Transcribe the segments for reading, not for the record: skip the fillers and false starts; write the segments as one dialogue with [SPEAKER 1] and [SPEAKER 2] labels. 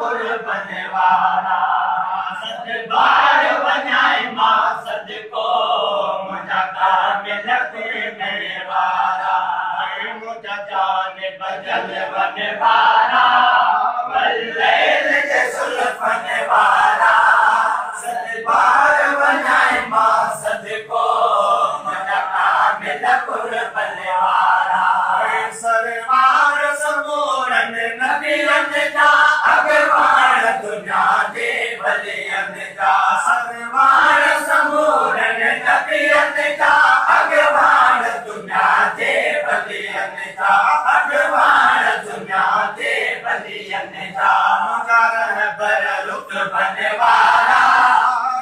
[SPEAKER 1] कुर्बन वारा सतबार वञाए मां सदको मुंहिंजा कामिल कुर्बन वारा मुंहिंजा जान बजल वन वारा बल्लैल जे सुल्फन वारा सतबार वञाए मां सदको मुंहिंजा कामिल कुर्बन वारा सरवार समूरन नबियन जा अगवान दुनिया जे भलियन जा सरवार समूरन नबियन जा अगवान दुनिया जे भलियन जा अगवान दुनिया जे भलियन जा रहबर रुतबन वारा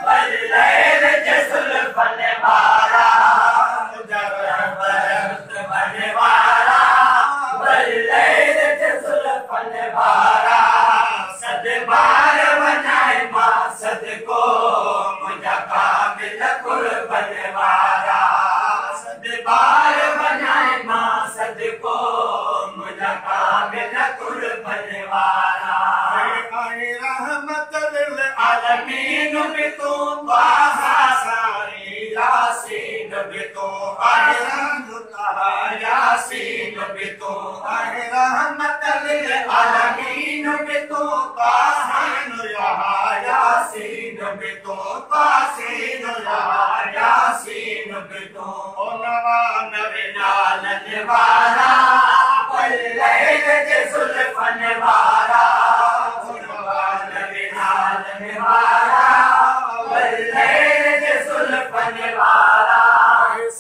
[SPEAKER 1] बल्लैल जे सुल्फन वारा रहबर रुतबन वारा बल्लैल जे सुल्फन वारा सतबार वञाए मां सदको मुंहिंजा कामिल कुर्बन वारा सतबार वञाए मां सदको मुंहिंजा कामिल कुर्बन वारा रहमत लिल आलमीन बि तूं बाहा सारी यासीन बि तूं यासीन बि तूं रहमत लिल आलमीन बि तूं तासीन यासीन बि तूं तासीन यासीन बि तूं नवा नवे नालन वारा बल्लैल जे सुल्फन वारा नवा नवे नालन वारा बल्लैल जे सुल्फन वारा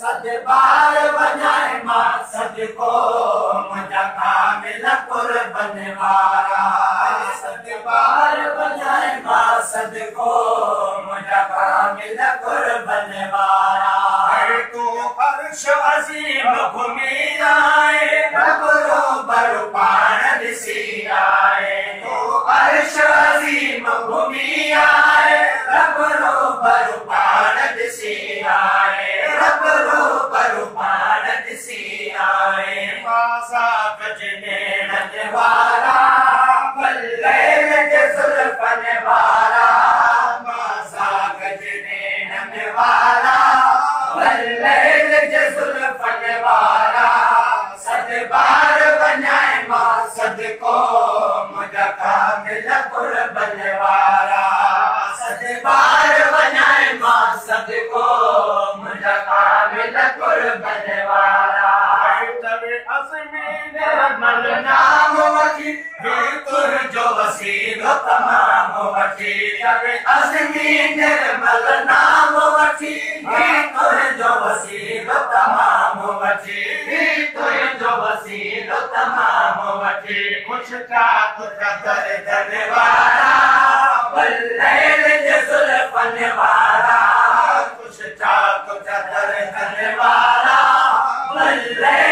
[SPEAKER 1] सतबार वञाए मां सदको मुंहिंजा कामिल कुर्बन वारा सतबार वञाए मां सदको मुंहिंजा कामिल कुर्बन वारा तूं अर्श अज़ीम घुमी आए रबरो बरु पाण ॾिसी आए तूं अर्श अज़ीम घुमी आए रबरो बरु पाण ॾिसी आए रबरो बरु पाण ॾिसी आए मासा गजनेड़न वारा बल्लैल जे सुल्फन वारा मासा गजनेड़न वारा बल्लैल जे सुल्फन वारा सतबार वञाए मां सदको मुंहिंजा कामिल कुर्बन वारा सतबार वञाए मां सदको मुंहिंजा कामिल कुर्बन वारा तवे अज़मी निर्मल नाम वठी तुंहिंजो वसीलो तमाम वठी तवे अज़मी निर्मल नाम वठी तुंहिंजो वसीलो तमाम वठी तुंहिंजो वसीलो तमाम वठी कुछ का दर्दन वारा बल्लैल जे सुल्फन वारा कुछ का दर्दन वारा बल्लैल